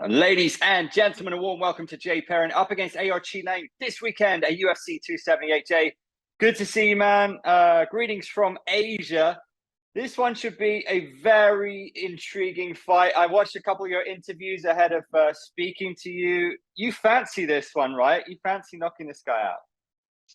Ladies and gentlemen, a warm welcome to Jay Perrin up against Aori Qileng this weekend at UFC 278. Jay, good to see you, man. Greetings from Asia. This one should be a very intriguing fight. I watched a couple of your interviews ahead of speaking to you. You fancy this one, right? You fancy knocking this guy out.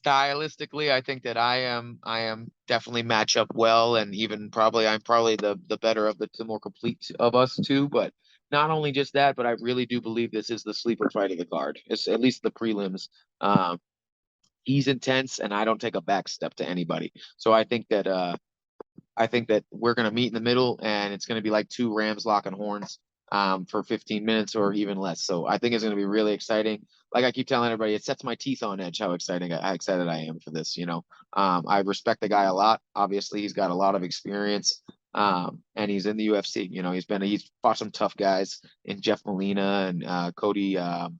Stylistically, I think that I am definitely match up well, and even I'm probably the better of the more complete of us two. But not only just that, but I really do believe this is the sleeper fight of the card. It's at least the prelims. He's intense, and I don't take a back step to anybody. So I think that we're gonna meet in the middle, and it's gonna be like two Rams locking horns for 15 minutes or even less. So I think it's going to be really exciting. Like I keep telling everybody, it sets my teeth on edge how excited I am for this. I respect the guy a lot. Obviously, he's got a lot of experience, and he's in the UFC. He's fought some tough guys in Jeff Molina and Cody. I'm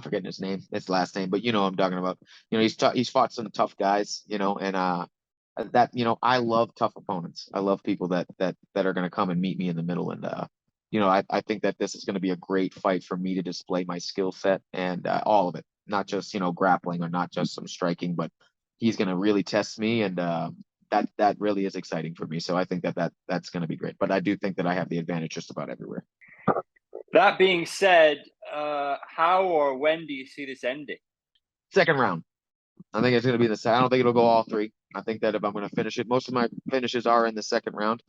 forgetting his name, his last name, but you know what I'm talking about. He's fought some tough guys. I love tough opponents. I love people that are going to come and meet me in the middle. And, I think that this is going to be a great fight for me to display my skill set and all of it, not just, grappling or not just some striking, but he's going to really test me. And that really is exciting for me. So I think that's going to be great. But I do think that I have the advantage just about everywhere. That being said, how or when do you see this ending? Second round. I think it's going to be in the second. I don't think it'll go all three. I think that if I'm going to finish it, most of my finishes are in the second round.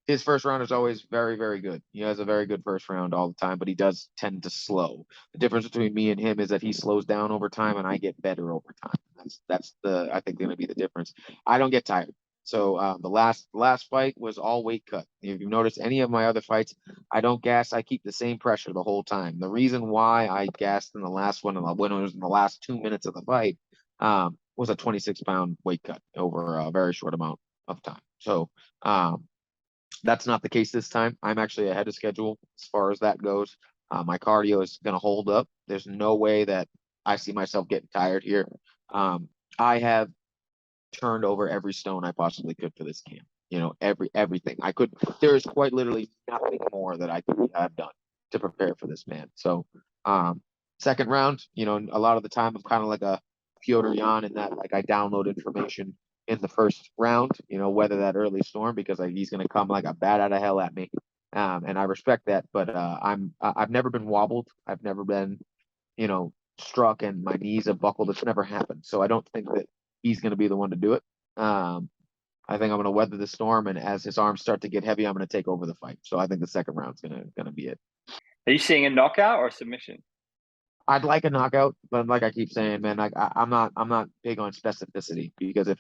His first round is always very, very good. He has a very good first round all the time, but he does tend to slow. The difference between me and him is that he slows down over time and I get better over time. That's I think going to be the difference. I don't get tired. So the last fight was all weight cut. If you notice any of my other fights, I don't gas. I keep the same pressure the whole time. The reason why I gassed in the last one, when it was in the last 2 minutes of the fight, was a 26-pound weight cut over a very short amount of time. So that's not the case this time. I'm actually ahead of schedule as far as that goes. My cardio is going to hold up. There's no way that I see myself getting tired here. I have turned over every stone I possibly could for this camp. Everything I could. There is quite literally nothing more that I could have done to prepare for this man. So, second round, a lot of the time I'm kind of like a Petr Yan in that, like, I download information in the first round, weather that early storm because he's going to come like a bat out of hell at me. And I respect that, but I've never been wobbled. I've never been, struck and my knees have buckled. It's never happened. So I don't think that he's going to be the one to do it. I think I'm going to weather the storm, and as his arms start to get heavy, I'm going to take over the fight. So I think the second round's going to be it. Are you seeing a knockout or a submission? I'd like a knockout, but like I keep saying, man, I'm not big on specificity because if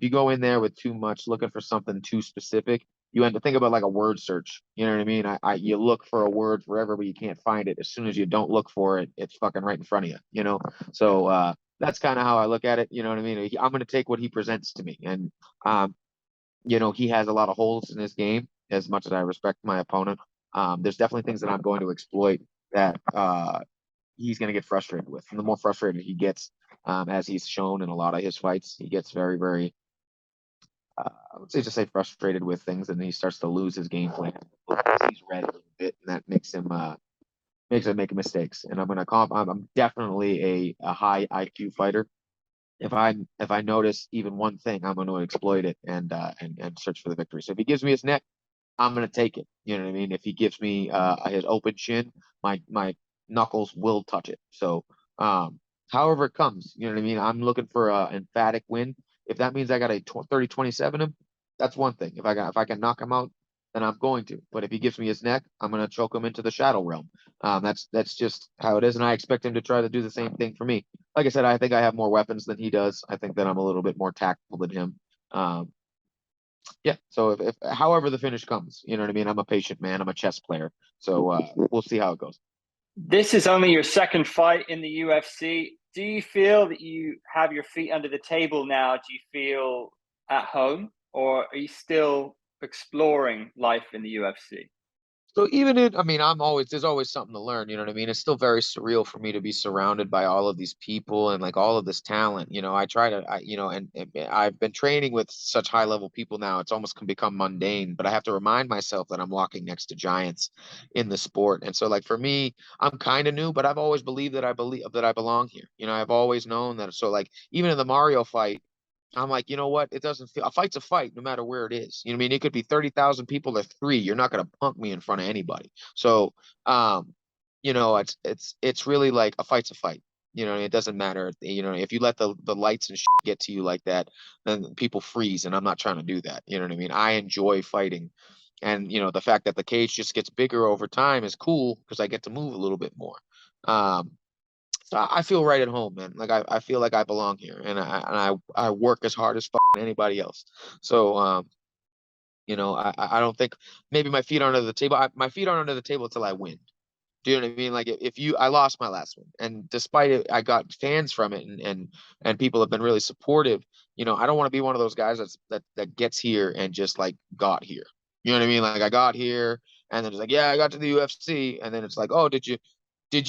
you go in there with too much looking for something too specific, you end up think about like a word search. You know what I mean? You look for a word forever, but you can't find it. As soon as you don't look for it, it's fucking right in front of you. So that's kind of how I look at it. You know what I mean? I'm going to take what he presents to me, and he has a lot of holes in his game. As much as I respect my opponent, there's definitely things that I'm going to exploit that he's going to get frustrated with. And the more frustrated he gets, as he's shown in a lot of his fights, he gets very, very, I would say just say frustrated with things, and he starts to lose his game plan. He's read a little bit, and that makes him make mistakes. And I'm definitely a high IQ fighter. If I notice even one thing, I'm going to exploit it and search for the victory. So if he gives me his neck, I'm going to take it. You know what I mean? If he gives me his open chin, my knuckles will touch it. So however it comes, you know what I mean? I'm looking for an emphatic win. If that means I got a 30-27 him, that's one thing. If I can knock him out, then I'm going to. But if he gives me his neck, I'm going to choke him into the shadow realm. That's just how it is, and I expect him to try to do the same thing for me. Like I said, I think I have more weapons than he does. I think that I'm a little bit more tactful than him. Yeah. So if however the finish comes, you know what I mean? I'm a patient man. I'm a chess player. So we'll see how it goes. This is only your second fight in the UFC. Do you feel that you have your feet under the table now? Do you feel at home, or are you still exploring life in the UFC? So I mean, there's always something to learn, you know what I mean? It's still very surreal for me to be surrounded by all of these people and like all of this talent. And I've been training with such high level people now, it's almost can become mundane, but I have to remind myself that I'm walking next to giants in the sport. And so like for me, I'm kind of new, but I've always believed that I belong here. I've always known that. So like even in the Mario fight, I'm like, you know what? It doesn't feel a fight's a fight, no matter where it is. You know what I mean? It could be 30,000 people or three. You're not gonna punk me in front of anybody. So, it's really like a fight's a fight. It doesn't matter. If you let the lights and shit get to you like that, then people freeze, and I'm not trying to do that. You know what I mean? I enjoy fighting, and the fact that the cage just gets bigger over time is cool because I get to move a little bit more. Um, so I feel right at home, man. Like I feel like I belong here, and I work as hard as anybody else. So I don't think maybe my feet aren't under the table. My feet aren't under the table until I win. Do you know what I mean? Like I lost my last one, and despite it, I got fans from it, and people have been really supportive. I don't want to be one of those guys that gets here and just like got here. You know what I mean? Like I got here, and then it's like, yeah, I got to the UFC, and then it's like, oh, did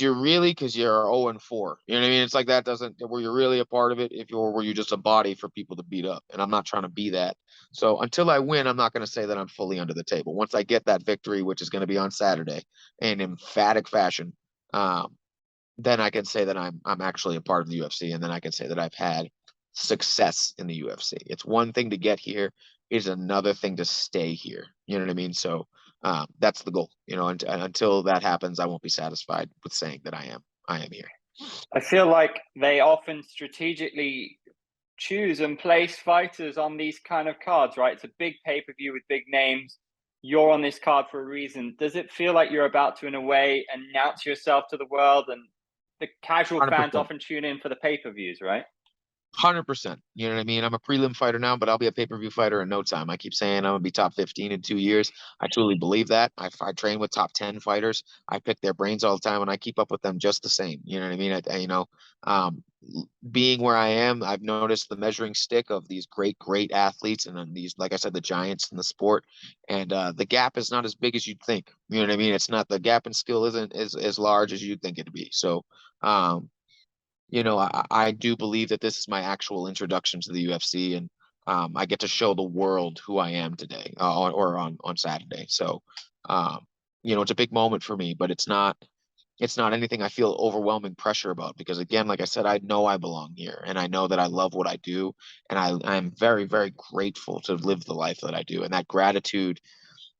you really? Because you're 0 and 4. You know what I mean? It's like that doesn't. Were you really a part of it? Were you just a body for people to beat up? And I'm not trying to be that. So until I win, I'm not going to say that I'm fully under the table. Once I get that victory, which is going to be on Saturday, in emphatic fashion, then I can say that I'm actually a part of the UFC, and then I can say that I've had success in the UFC. It's one thing to get here, is another thing to stay here. You know what I mean? So that's the goal. And until that happens, I won't be satisfied with saying that I am here. I feel like they often strategically choose and place fighters on these kind of cards, right? It's a big pay-per-view with big names. You're on this card for a reason. Does it feel like you're about to, in a way, announce yourself to the world? And the casual fans 100%. often tune in for the pay-per-views, right? 100%. You know what I mean? I'm a prelim fighter now, but I'll be a pay-per-view fighter in no time. I keep saying I'm gonna be top 15 in 2 years. I truly believe that. I train with top 10 fighters. I pick their brains all the time, and I keep up with them just the same. You know what I mean? Being where I am, I've noticed the measuring stick of these great athletes, and then these, like I said, the giants in the sport. And the gap is not as big as you'd think. You know what I mean? It's not, the gap in skill isn't as large as you'd think it'd be. So, I do believe that this is my actual introduction to the UFC, and I get to show the world who I am today, or on Saturday. So, it's a big moment for me, but it's not anything I feel overwhelming pressure about, because again, like I said, I know I belong here, and I know that I love what I do, and I'm very, very grateful to live the life that I do, and that gratitude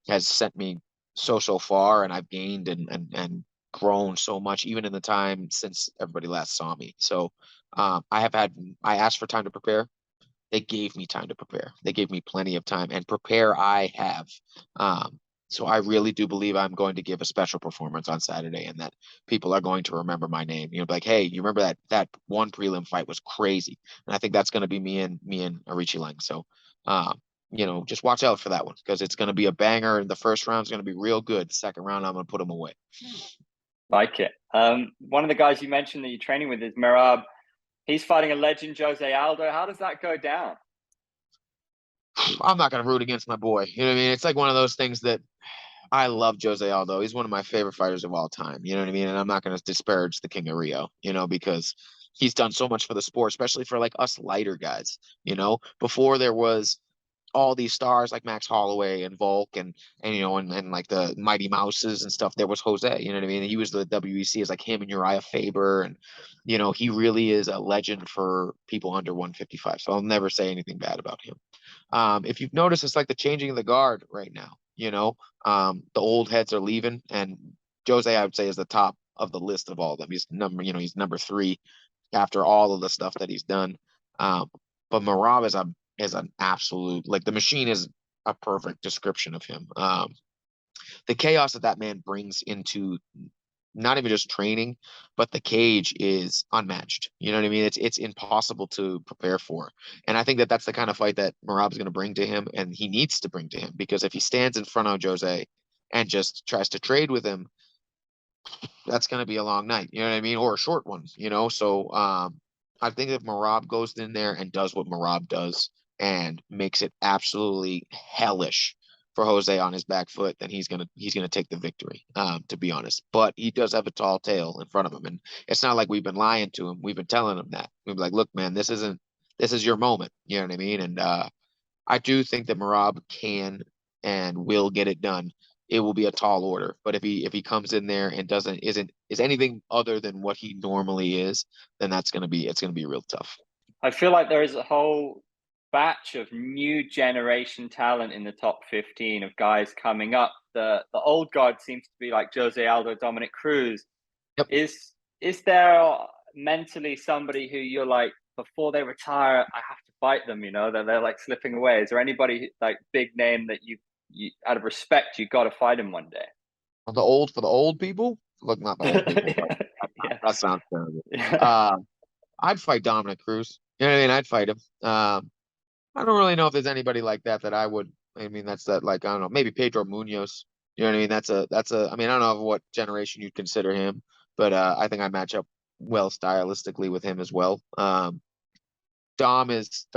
has sent me so far, and I've gained and grown so much, even in the time since everybody last saw me. So I asked for time to prepare. They gave me time to prepare. They gave me plenty of time, and prepare I have. So I really do believe I'm going to give a special performance on Saturday, and that people are going to remember my name. Like, hey, you remember that one prelim fight was crazy, and I think that's going to be me and Aori Qileng. So, just watch out for that one, because it's going to be a banger. And the first round is going to be real good. The second round, I'm going to put them away. Like it. One of the guys you mentioned that you're training with is Merab. He's fighting a legend, Jose Aldo. How does that go down? I'm not going to root against my boy. You know what I mean? It's like one of those things that I love Jose Aldo. He's one of my favorite fighters of all time. You know what I mean? And I'm not going to disparage the King of Rio, because he's done so much for the sport, especially for like us lighter guys. Before there was all these stars like Max Holloway and Volk and like the Mighty Mouses and stuff, there was Jose. You know what I mean? He was the WEC as like him and Uriah Faber, and he really is a legend for people under 155. So I'll never say anything bad about him. If you've noticed, it's like the changing of the guard right now. The old heads are leaving, and Jose, I would say, is the top of the list of all of them. He's number 3 after all of the stuff that he's done. But Merab is an absolute, like, the machine is a perfect description of him. The chaos that man brings into not even just training, but the cage is unmatched. You know what I mean? It's impossible to prepare for. And I think that that's the kind of fight that Merab's going to bring to him, and he needs to bring to him, because if he stands in front of Jose and just tries to trade with him, that's going to be a long night. You know what I mean? Or a short one, So I think if Merab goes in there and does what Merab does and makes it absolutely hellish for Jose on his back foot, then he's gonna take the victory. To be honest, but he does have a tall tale in front of him, and it's not like we've been lying to him. We've been telling him that. We've been like, look, man, this is your moment. You know what I mean? And I do think that Merab can and will get it done. It will be a tall order, but if he comes in there and is anything other than what he normally is, then it's gonna be real tough. I feel like there is a whole batch of new generation talent in the top 15 of guys coming up. The old guard seems to be like Jose Aldo, Dominic Cruz. Yep. Is there mentally somebody who you're like, before they retire, I have to fight them, you know, they're like slipping away? Is there anybody like big name that you out of respect, you got to fight him one day? For the old people, look, not the old people, but Yeah. that sounds terrible. Yeah. I'd fight Dominic Cruz. You know what I mean? I'd fight him. I don't really know if there's anybody like that I would. I mean, that's that like I don't know, maybe Pedro Munoz. You know what I mean? That's a. I mean, I don't know what generation you'd consider him, but I think I match up well stylistically with him as well. Dom is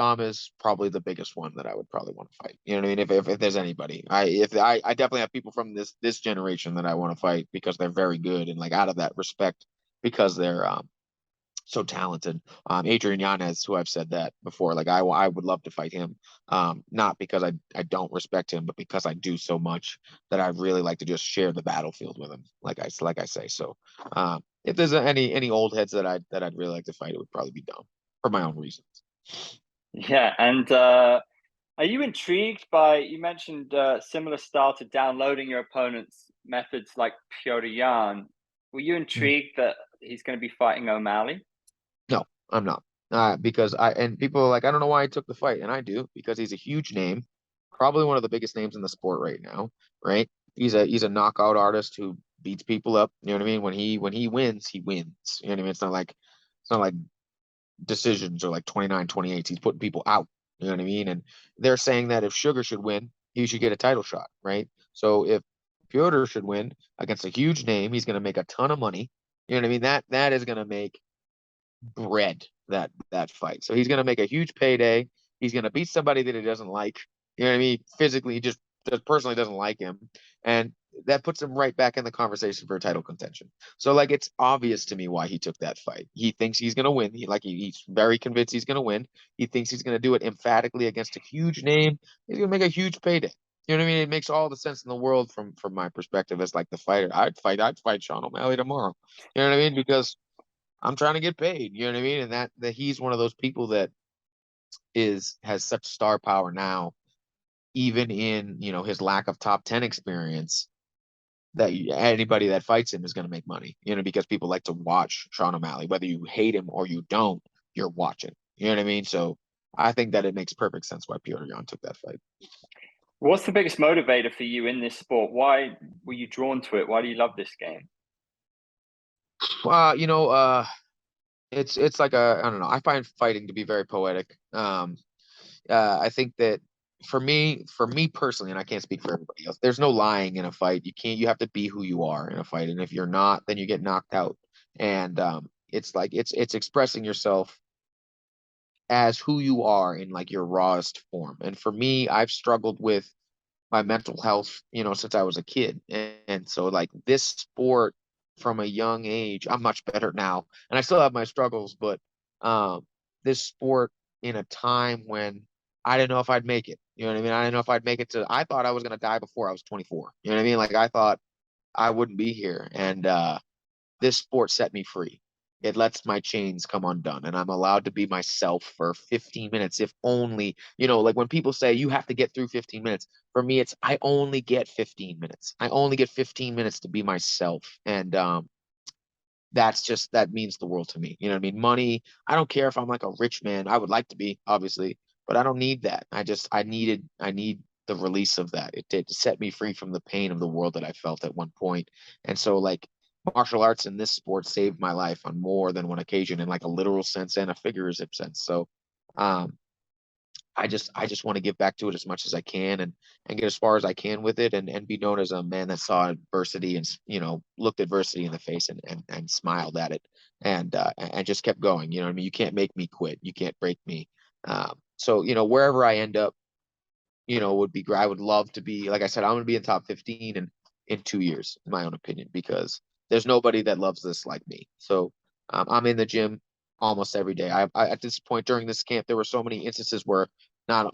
probably the biggest one that I would probably want to fight. You know what I mean? If there's anybody, I definitely have people from this generation that I want to fight because they're very good and like out of that respect because they're so talented. Adrian Yanez, who I've said that before, like I would love to fight him. Not because I don't respect him, but because I do so much that I really like to just share the battlefield with him. Like I say. So if there's any old heads that I'd really like to fight, it would probably be Dom for my own reasons. Yeah, and are you intrigued by, you mentioned similar style to downloading your opponent's methods like Petr Yan. Were you intrigued that he's going to be fighting O'Malley? No, I'm not. Because and people are like, I don't know why I took the fight, and I do because he's a huge name, probably one of the biggest names in the sport right now, right? He's a knockout artist who beats people up. You know what I mean? When he wins, he wins. You know what I mean? It's not like decisions or like 29-28. He's putting people out. You know what I mean? And they're saying that if Sugar should win, he should get a title shot, right? So if Piotr should win against a huge name, he's going to make a ton of money. You know what I mean? That is going to make bread that fight. So he's going to make a huge payday. He's going to beat somebody that he doesn't like. You know what I mean? Physically, he just personally doesn't like him, and that puts him right back in the conversation for title contention. So like it's obvious to me why he took that fight. He thinks he's going to win. He's very convinced he's going to win. He thinks he's going to do it emphatically against a huge name. He's going to make a huge payday. You know what I mean? It makes all the sense in the world from my perspective as like the fighter. I'd fight Sean O'Malley tomorrow. You know what I mean? Because I'm trying to get paid. You know what I mean? And that he's one of those people that has such star power now, even in, you know, his lack of top 10 experience, that anybody that fights him is going to make money, you know, because people like to watch Sean O'Malley, whether you hate him or you don't, you're watching. You know what I mean? So I think that it makes perfect sense why Petr Yan took that fight. What's the biggest motivator for you in this sport? Why were you drawn to it? Why do you love this game? You know, it's like I don't know. I find fighting to be very poetic. I think that for me personally, and I can't speak for everybody else, there's no lying in a fight. You have to be who you are in a fight. And if you're not, then you get knocked out. And it's like it's expressing yourself as who you are in like your rawest form. And for me, I've struggled with my mental health, you know, since I was a kid. And so like this sport from a young age, I'm much better now. And I still have my struggles, but this sport in a time when I didn't know if I'd make it. You know what I mean? I didn't know if I'd make it I thought I was gonna die before I was 24. You know what I mean? Like I thought I wouldn't be here. And this sport set me free. It lets my chains come undone and I'm allowed to be myself for 15 minutes, if only, you know, like when people say you have to get through 15 minutes, for me, it's I only get 15 minutes. I only get 15 minutes to be myself. And that means the world to me. You know what I mean? Money, I don't care if I'm like a rich man. I would like to be, obviously, but I don't need that. I need the release of that. It did set me free from the pain of the world that I felt at one point. And so like martial arts in this sport saved my life on more than one occasion in like a literal sense and a figurative sense. So um I just want to give back to it as much as I can and get as far as I can with it and be known as a man that saw adversity and you know looked adversity in the face and smiled at it and just kept going. You know what I mean? You can't make me quit. You can't break me. So you know wherever I end up, would be great. I would love to be, like I said, I'm going to be in top 15 in 2 years, in my own opinion, because there's nobody that loves this like me. So I'm in the gym almost every day. I at this point during this camp, there were so many instances where not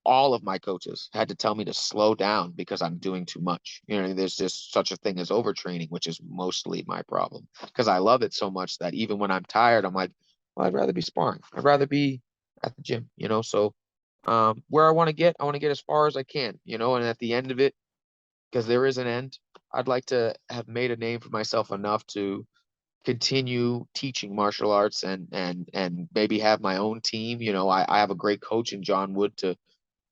all of my coaches had to tell me to slow down because I'm doing too much. There's just such a thing as overtraining, which is mostly my problem because I love it so much that even when I'm tired, I'm like, well, I'd rather be sparring. I'd rather be at the gym, So where I want to get as far as I can, and at the end of it, because there is an end, I'd like to have made a name for myself enough to continue teaching martial arts and maybe have my own team. I have a great coach in John Wood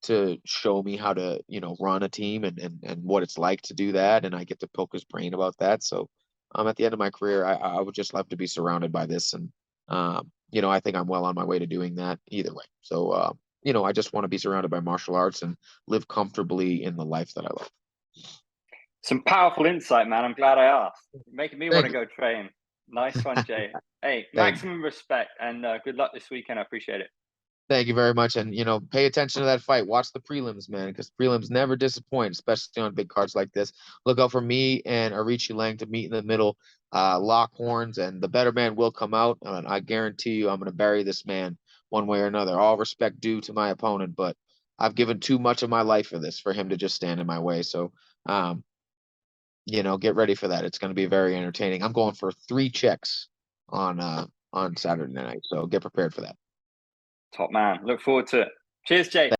to show me how to, run a team and what it's like to do that. And I get to poke his brain about that. So at the end of my career, I would just love to be surrounded by this. And, I think I'm well on my way to doing that either way. So, I just want to be surrounded by martial arts and live comfortably in the life that I love. Some powerful insight, man. I'm glad I asked. You're making me want to Thank go train. Nice one, Jay. Hey, Thank maximum respect and good luck this weekend. I appreciate it. Thank you very much. And, pay attention to that fight. Watch the prelims, man, because prelims never disappoint, especially on big cards like this. Look out for me and Aori Qileng to meet in the middle, lock horns, and the better man will come out. And I guarantee you I'm going to bury this man one way or another. All respect due to my opponent, but I've given too much of my life for this, for him to just stand in my way. So, get ready for that. It's going to be very entertaining. I'm going for 3 checks on Saturday night. So get prepared for that. Top man. Look forward to it. Cheers, Jay.